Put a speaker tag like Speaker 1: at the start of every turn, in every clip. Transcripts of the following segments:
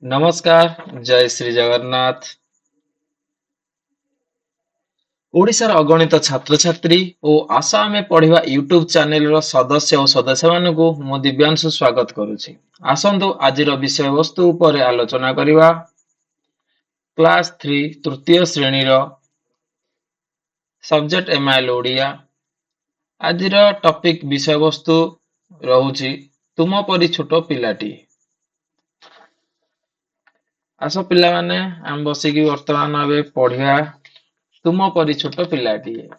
Speaker 1: नमस्कार जय श्री जगन्नाथ। ओडिशार अगणित छात्र छात्री ओ आशा आमे पढ़िबा यूट्यूब चैनल रो सदस्य और सदस्य मानकु मो दिव्यांशु स्वागत करुछि। आसंतु आजिर विषय वस्तु उपरे आलोचना करिबा। क्लास 3 तृतीय श्रेणी रो सब्जेक्ट एमआईएल ओडिया। आजिर टॉपिक विषय वस्तु रहुछि तुम परि छोट पिलाटी। आस पिला माने हम बसिकी वर्तमान भाबे पढ़िया तुम परि छोट पिलाटीए।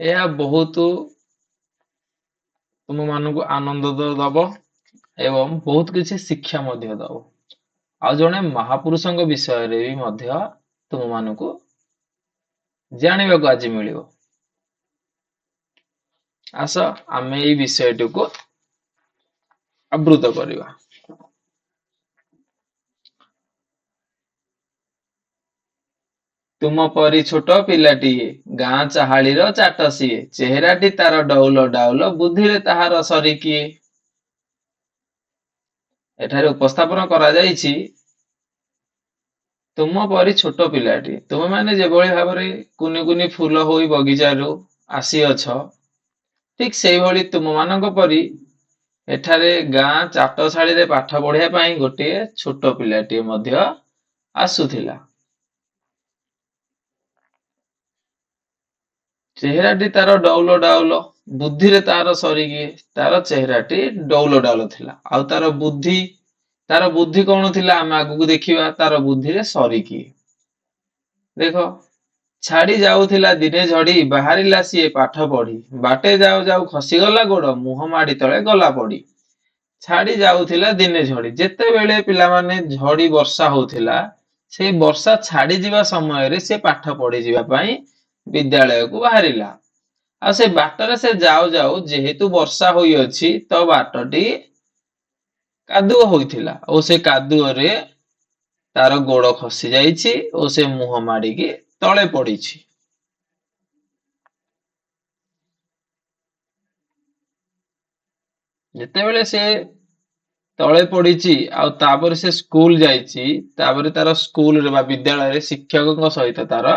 Speaker 1: यह बहुत तुम मानक आनंद दब एवं बहुत किसी शिक्षा मध्य दब। आ जने महापुरुषों विषय रे भी मध्य तुम मानक जानवा को आज मिलियो। आस आमे एई विषयटी को आवृत करिवा। तुम परी छोट पिलाटीए गाँ चाहालीर चाट सिए चेहराटी तार डौल डाउल बुद्धिरे ताहार सरी किए। एठारे उपस्थापन करा जाइछि तुम परी छोट पिलाटी तुम माने जेभଳି भाବରେ कुनी कुनी फूल होई बगीचारू आसी अछ ठीक सेही भଳି तुम मानक परी एठारे गाँ चाटशाळीरे पाठ पढ़िया ପାଇଁ गोटे छोट पिलाटी मध्य आसुथिला। चेहराटी तार डौल डाउल बुद्धिरे तार सरीकी तार चेहराटी डौल डाउल थिला आउ तार बुद्धि कौन थिला आमे आगु देखिबा तार बुद्धिरे सरीकी। देखो छाड़ी जाउथिला दिने झड़ी बाहरिला सिए पाठ पढ़ी बाटे जाऊ जाऊ खसीगला गोड़ मुह माड़ी तळे गला पड़ी। छाड़ी जाउथिला दिने झड़ी जेते बेले पिला माने झड़ी वर्षा होउथिला से वर्षा छाड़ी जीवा समय रे से पाठ पढ़ी जीवा पई विद्यालय को बाहरिला। आ से बाटरे से जाऊ जाऊ जेहेतु वर्षा होई अछि तो बाटटी कादुओ होइथिला ओ से कादुओ रे तार गोड़ खसी जाइछि ओ से मुह माड़ीकी तळे पड़िछि। जेतेबेले से तळे पड़िछि आ तापर से स्कूल जाइछि तापर तार स्कूल रे बा विद्यालय रे शिक्षकक सहित तार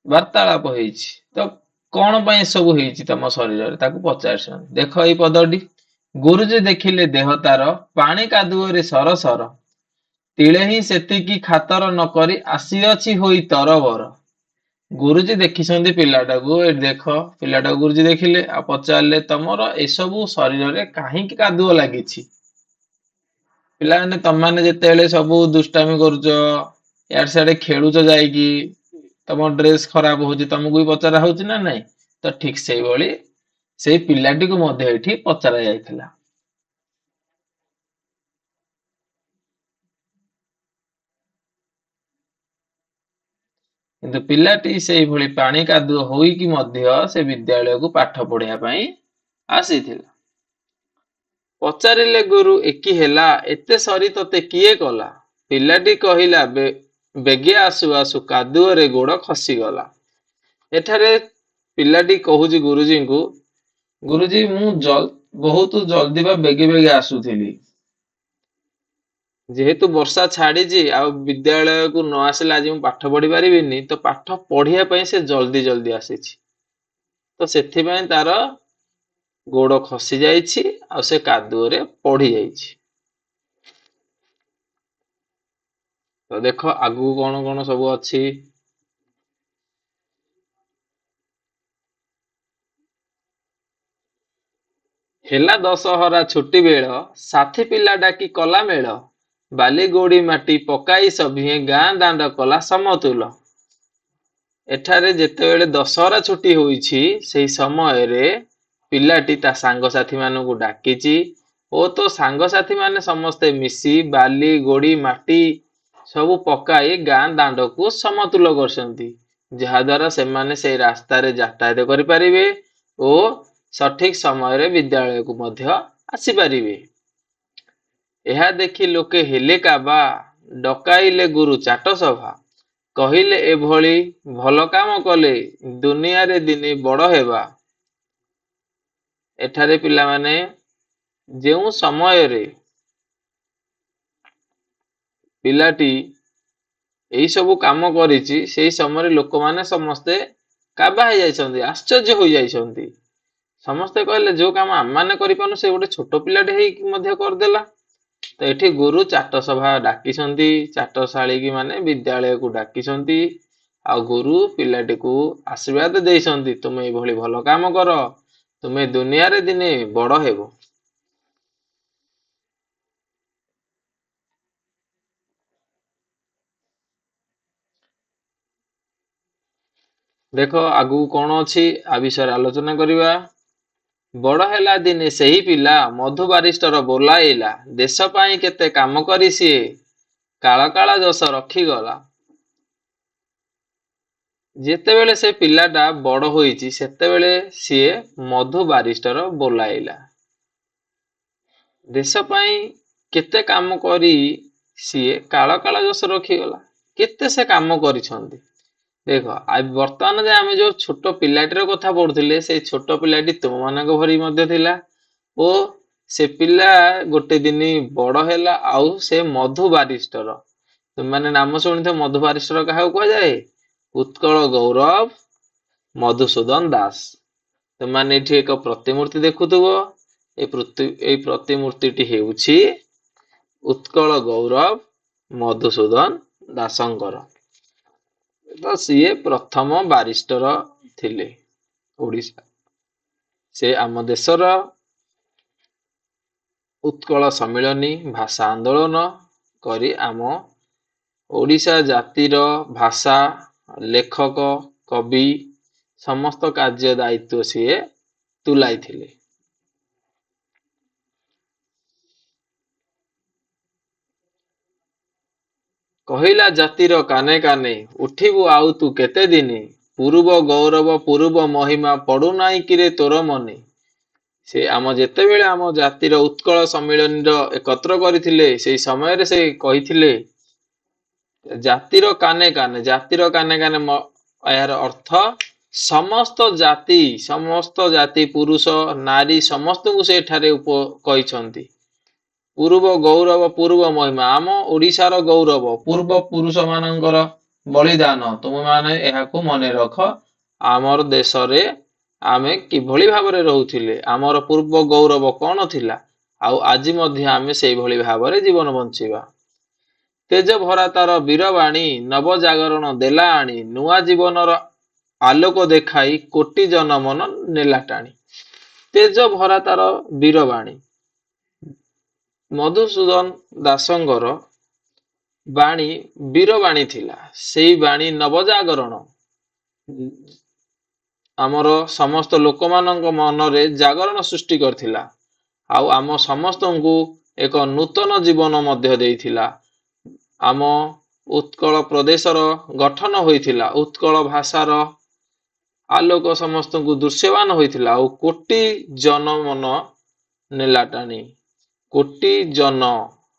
Speaker 1: वार्तालाप होइछि। तो कौन ପାଇଁ ସବୁ ହେଇଛି ତମ ଶରୀରରେ ତାକୁ ପଚାରିଛନ୍ତି। ଦେଖ ଏଇ ପଦଟି ଗୁରୁଜୀ ଦେଖିଲେ ଦେହ ତାର ପାଣି କାଦୁଅରେ ସରସର ତିଳେ ହିଁ ସେତିକି ଖାତର ନକରି ଆସିଅଛି ହୋଇ ତରବର। ଗୁରୁଜୀ ଦେଖିଛନ୍ତି ପିଲାଟାକୁ ଏଠି ଦେଖ ପିଲାଟାକୁ ଗୁରୁଜୀ ଦେଖିଲେ ଆଉ ପଚାରିଲେ ତମର ଏସବୁ ଶରୀରରେ କାହିଁକି କାଦୁଅ ଲାଗିଛି। ପିଲାମାନେ ତମମାନେ ଯେତେବେଳେ ସବୁ ଦୁଷ୍ଟାମି କରୁଛ ଇଆଡେ ସିଆଡେ ଖେଳୁଛ ଯାଇକି ତମ ଡ୍ରେସ ଖରାପ ହଉଛି ତମକୁ ବି ପଚରା ହଉଛି ନା ନାଇଁ। ତ ଠିକ ସେଇଭଳି ସେଇ ପିଲାଟିକୁ ମଧ୍ୟ ଏଠି ପଚରା ଯାଇଥିଲା। କିନ୍ତୁ ପିଲାଟି ସେଇଭଳି ପାଣି କାଦୁଅ ହୋଇକି ମଧ୍ୟ ସେ ବିଦ୍ୟାଳୟକୁ ପାଠ ପଢିବା ପାଇଁ ଆସିଥିଲା। ପଚାରିଲେ ଗୁରୁ ଏକି ହେଲା ଏତେ ସରି ତତେ କିଏ କଲା। ପିଲାଟି କହିଲା ବେଗେ ଆସୁ ଆସୁ କାଦୁଅରେ ଗୋଡ଼ ଖସିଗଲା। ଏଠାରେ ପିଲାଟି କହୁଛି ଗୁରୁଜୀଙ୍କୁ ଗୁରୁଜୀ ମୁଁ ବହୁତ ଜଲ୍ଦି ବା ବେଗେ ବେଗେ ଆସୁଥିଲି। ଯେହେତୁ ବର୍ଷା ଛାଡିଛି ଆଉ ବିଦ୍ୟାଳୟକୁ ନ ଆସିଲେ ଆଜି ମୁଁ ପାଠ ପଢି ପାରିବିନି ତ ପାଠ ପଢିବା ପାଇଁ ସେ ଜଲ୍ଦି ଜଲ୍ଦି ଆସିଛି। ତ ସେଥିପାଇଁ ତାର ଗୋଡ଼ ଖସି ଯାଇଛି ଆଉ ସେ କାଦୁଅରେ ପଡି ଯାଇଛି। ତ ଦେଖ ଆଗକୁ କଣ କଣ ସବୁ ଅଛି। ହେଲା ଦଶହରା ଛୁଟି ବେଳ ସାଥୀ ପିଲା ଡାକି କଲା ମେଳ ବାଲି ଗୋଡ଼ି ମାଟି ପକାଇ ସଭିଏଁ ଗାଁ ଦାଣ୍ଡ କଲା ସମତୁଲ। ଏଠାରେ ଯେତେବେଳେ ଦଶହରା ଛୁଟି ହୋଇଛି ସେହି ସମୟରେ ପିଲାଟି ତା ସାଙ୍ଗସାଥୀ ମାନଙ୍କୁ ଡାକିଛି ଓ ତ ସାଙ୍ଗସାଥୀ ମାନେ ସମସ୍ତେ ମିଶି ବାଲି ଗୋଡ଼ି ମାଟି ସବୁ ପକାଇ ଗାଁ ଦାଣ୍ଡକୁ ସମତୁଲ କରିଛନ୍ତି ଯାହାଦ୍ୱାରା ସେମାନେ ସେଇ ରାସ୍ତାରେ ଯାତାୟାତ କରିପାରିବେ ଓ ସଠିକ ସମୟରେ ବିଦ୍ୟାଳୟକୁ ମଧ୍ୟ ଆସିପାରିବେ। ଏହା ଦେଖି ଲୋକେ ହେଲେ କାବା ଡକାଇଲେ ଗୁରୁ ଚାଟ ସଭା କହିଲେ ଏଭଳି ଭଲ କାମ କଲେ ଦୁନିଆରେ ଦିନେ ବଡ଼ ହେବା। ଏଠାରେ ପିଲାମାନେ ଯେଉଁ ସମୟରେ ପିଲାଟି ଏଇ ସବୁ କାମ କରିଛି ସେଇ ସମୟରେ ଲୋକମାନେ ସମସ୍ତେ କାବା ହେଇଯାଇଛନ୍ତି, ଆଶ୍ଚର୍ଯ୍ୟ ହୋଇଯାଇଛନ୍ତି। ସମସ୍ତେ କହିଲେ ଯୋଉ କାମ ଆମମାନେ କରିପାରୁନୁ ସେ ଗୋଟେ ଛୋଟ ପିଲାଟେ ହେଇକି ମଧ୍ୟ କରିଦେଲା। ତ ଏଠି ଗୁରୁ ଚାଟସଭା ଡାକିଛନ୍ତି, ଚାଟଶାଳୀ ମାନେ ବିଦ୍ୟାଳୟକୁ ଡାକିଛନ୍ତି। ଆଉ ଗୁରୁ ପିଲାଟିକୁ ଆଶୀର୍ବାଦ ଦେଇଛନ୍ତି, ତୁମେ ଏଇଭଳି ଭଲ କାମ କର, ତୁମେ ଦୁନିଆରେ ଦିନେ ବଡ ହେବ। ଦେଖ ଆଗକୁ କଣ ଅଛି, ଆ ବିଷୟରେ ଆଲୋଚନା କରିବା। ବଡ ହେଲା ଦିନେ ସେହି ପିଲା ମଧୁ ବାରିଷ୍ଟର ବୋଲାଇଲା, ଦେଶ ପାଇଁ କେତେ କାମ କରି ସିଏ କାଳ କାଳ ଯଶ ରଖିଗଲା। ଯେତେବେଳେ ସେ ପିଲାଟା ବଡ ହୋଇଛି ସେତେବେଳେ ସିଏ ମଧୁ ବାରିଷ୍ଟର ବୋଲାଇଲା। ଦେଶ ପାଇଁ କେତେ କାମ କରି ସିଏ କାଳ କାଳ ଯଶ ରଖିଗଲା। କେତେ ସେ କାମ କରିଛନ୍ତି। ଦେଖ ବର୍ତ୍ତମାନ ଯେ ଆମେ ଯୋଉ ଛୋଟ ପିଲାଟିର କଥା ପଢୁଥିଲେ, ସେଇ ଛୋଟ ପିଲାଟି ତୁମମାନଙ୍କ ଭଳି ମଧ୍ୟ ଥିଲା ଓ ସେ ପିଲା ଗୋଟେ ଦିନ ବଡ ହେଲା ଆଉ ସେ ମଧୁ ବାରିଷ୍ଟର। ତୁମମାନେ ନାମ ଶୁଣିଥିବ, ମଧୁ ବାରିଷ୍ଟର କାହାକୁ କୁହାଯାଏ? ଉତ୍କଳ ଗୌରବ ମଧୁସୂଦନ ଦାସ। ତୁମମାନେ ଏଠି ଏକ ପ୍ରତିମୂର୍ତ୍ତି ଦେଖୁଥିବ, ଏଇ ପ୍ରତିମୂର୍ତ୍ତିଟି ହେଉଛି ଉତ୍କଳ ଗୌରବ ମଧୁସୂଦନ ଦାସଙ୍କର। ତ ସିଏ ପ୍ରଥମ ବାରିଷ୍ଟର ଥିଲେ ଓଡ଼ିଶା। ସେ ଆମ ଦେଶର ଉତ୍କଳ ସମ୍ମିଳନୀ ଭାଷା ଆନ୍ଦୋଳନ କରି ଆମ ଓଡ଼ିଶା ଜାତିର ଭାଷା, ଲେଖକ, କବି ସମସ୍ତ କାର୍ଯ୍ୟ ଦାୟିତ୍ୱ ସିଏ ତୁଲାଇଥିଲେ। କହିଲା ଜାତିର କାନେ କାନେ, ଉଠିବୁ ଆଉ ତୁ କେତେ ଦିନି, ପୂର୍ବ ଗୌରବ ପୂର୍ବ ମହିମା ପଡୁନାହିଁ କିରେ ତୋର ମନେ। ସେ ଯେତେବେଳେ ଆମ ଜାତିର ଉତ୍କଳ ସମ୍ମିଳନୀର ଏକତ୍ର କରିଥିଲେ, ସେଇ ସମୟରେ ସେ କହିଥିଲେ ଜାତିର କାନେ କାନେ। ଜାତିର କାନେ କାନେ ଏହାର ଅର୍ଥ ସମସ୍ତ ଜାତି ପୁରୁଷ ନାରୀ ସମସ୍ତଙ୍କୁ ସେ ଏଠାରେ କହିଛନ୍ତି। ପୂର୍ବ ଗୌରବ ପୂର୍ବ ମହିମା, ଆମ ଓଡ଼ିଶାର ଗୌରବ ପୂର୍ବ ପୁରୁଷ ମାନଙ୍କର ବଳିଦାନ, ତୁମମାନେ ଏହାକୁ ମନେ ରଖ। ଆମର ଦେଶରେ ଆମେ କିଭଳି ଭାବରେ ରହୁଥିଲେ, ଆମର ପୂର୍ବ ଗୌରବ କଣ ଥିଲା, ଆଉ ଆଜି ମଧ୍ୟ ଆମେ ସେଇଭଳି ଭାବରେ ଜୀବନ ବଞ୍ଚିବା। ତେଜ ଭରା ତାର ବୀରବାଣୀ, ନବଜାଗରଣ ଦେଲା ଆଣି, ନୂଆ ଜୀବନର ଆଲୋକ ଦେଖାଇ କୋଟି ଜନମନ ନେଲା ଟାଣି। ତେଜ ଭରା ତାର ବୀରବାଣୀ। ମଧୁସୂଦନ ଦାସଙ୍କର ବାଣୀ ବୀରବାଣୀ ଥିଲା। ସେଇ ବାଣୀ ନବଜାଗରଣ, ଆମର ସମସ୍ତ ଲୋକମାନଙ୍କ ମନରେ ଜାଗରଣ ସୃଷ୍ଟି କରିଥିଲା। ଆଉ ଆମ ସମସ୍ତଙ୍କୁ ଏକ ନୂତନ ଜୀବନ ମଧ୍ୟ ଦେଇଥିଲା। ଆମ ଉତ୍କଳ ପ୍ରଦେଶର ଗଠନ ହୋଇଥିଲା। ଉତ୍କଳ ଭାଷାର ଆଲୋକ ସମସ୍ତଙ୍କୁ ଦୃଶ୍ୟମାନ ହୋଇଥିଲା। ଆଉ କୋଟି ଜନମନ ନେଲା ଟାଣି। କୋଟି ଜନ,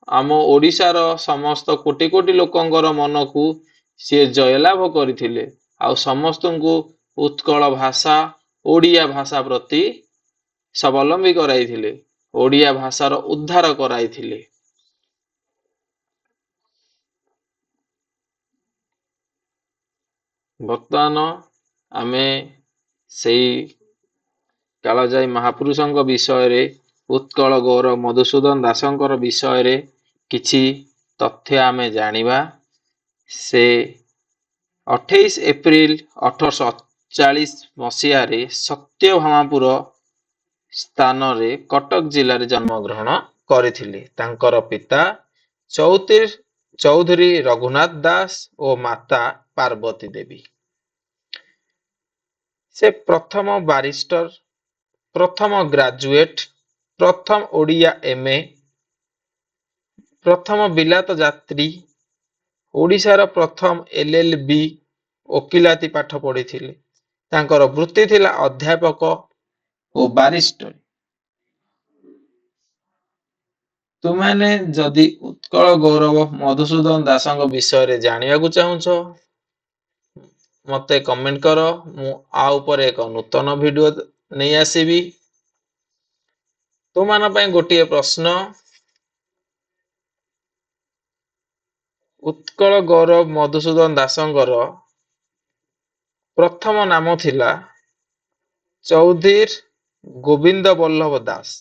Speaker 1: ଆମ ଓଡ଼ିଶାର ସମସ୍ତ କୋଟି କୋଟି ଲୋକଙ୍କର ମନକୁ ସିଏ ଜୟଲାଭ କରିଥିଲେ। ଆଉ ସମସ୍ତଙ୍କୁ ଉତ୍କଳ ଭାଷା, ଓଡ଼ିଆ ଭାଷା ପ୍ରତି ସ୍ୱାବଲମ୍ବୀ କରାଇଥିଲେ। ଓଡ଼ିଆ ଭାଷାର ଉଦ୍ଧାର କରାଇଥିଲେ। ବର୍ତ୍ତମାନ ଆମେ ସେଇ କାଳଜାଇ ମହାପୁରୁଷଙ୍କ ବିଷୟରେ, ଉତ୍କଳ ଗୌରବ ମଧୁସୂଦନ ଦାସଙ୍କର ବିଷୟରେ କିଛି ତଥ୍ୟ ଆମେ ଜାଣିବା। ସେ 28 ଏପ୍ରିଲ 1848 ମସିହାରେ ସତ୍ୟଭାମାପୁର ସ୍ଥାନରେ କଟକ ଜିଲ୍ଲାରେ ଜନ୍ମଗ୍ରହଣ କରିଥିଲେ। ତାଙ୍କର ପିତା ଚୌଧୁରୀ ରଘୁନାଥ ଦାସ ଓ ମାତା ପାର୍ବତୀ ଦେବୀ। ସେ ପ୍ରଥମ ବାରିଷ୍ଟର, ପ୍ରଥମ ଗ୍ରାଜୁଏଟ, ପ୍ରଥମ ଓଡ଼ିଆ MA, ପ୍ରଥମ ବିଲାତ ଯାତ୍ରୀ, ଓଡ଼ିଶାର ପ୍ରଥମ LLB ଓକିଲାତି ପାଠ ପଢିଥିଲେ। ତାଙ୍କର ବୃତ୍ତି ଥିଲା ଅଧ୍ୟାପକ ଓ ବାରିଷ୍ଟର। ତୁମମାନେ ଯଦି ଉତ୍କଳ ଗୌରବ ମଧୁସୂଦନ ଦାସଙ୍କ ବିଷୟରେ ଜାଣିବାକୁ ଚାହୁଁଛ, ମତେ କମେଣ୍ଟ କର। ମୁଁ ଆ ଉପରେ ଏକ ନୂତନ ଭିଡିଓ ନେଇ ଆସିବି। ତୁମମାନଙ୍କ ପାଇଁ ଗୋଟିଏ ପ୍ରଶ୍ନ, ଉତ୍କଳ ଗୌରବ ମଧୁସୂଦନ ଦାସଙ୍କର ପ୍ରଥମ ନାମ ଥିଲା ଚୌଧୁରୀ ଗୋବିନ୍ଦ ବଲ୍ଲଭ ଦାସ।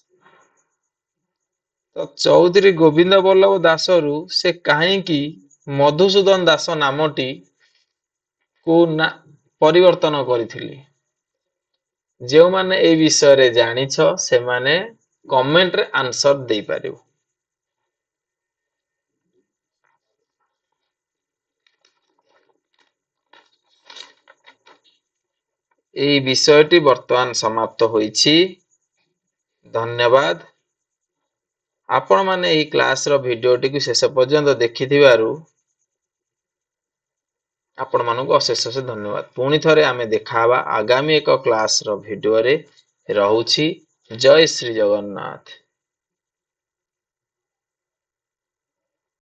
Speaker 1: ତ ଚୌଧୁରୀ ଗୋବିନ୍ଦ ବଲ୍ଲଭ ଦାସରୁ ସେ କାହିଁକି ମଧୁସୂଦନ ଦାସ ନାମଟି କୁ ପରିବର୍ତ୍ତନ କରିଥିଲେ? ଯେଉଁମାନେ এই ବିଷୟରେ ଜାଣିଛ ସେମାନେ କମେଣ୍ଟରେ ଆନ୍ସର ଦେଇପାରିବ। এই ବିଷୟଟି ବର୍ତ୍ତମାନ ସମାପ୍ତ ହୋଇଛି। ଧନ୍ୟବାଦ। ଆପଣମାନେ ଏହି କ୍ଲାସର ଭିଡିଓଟିକୁ ଶେଷ ପର୍ଯ୍ୟନ୍ତ ଦେଖିଥିବାରୁ ଆପଣମାନଙ୍କୁ ଅଶେଷ ଧନ୍ୟବାଦ। ପୁଣି ଥରେ ଆମେ ଦେଖାହେବା ଆଗାମୀ ଏକ କ୍ଲାସର ଭିଡିଓରେ। ରହୁଛି। ଜୟ ଶ୍ରୀ ଜଗନ୍ନାଥ।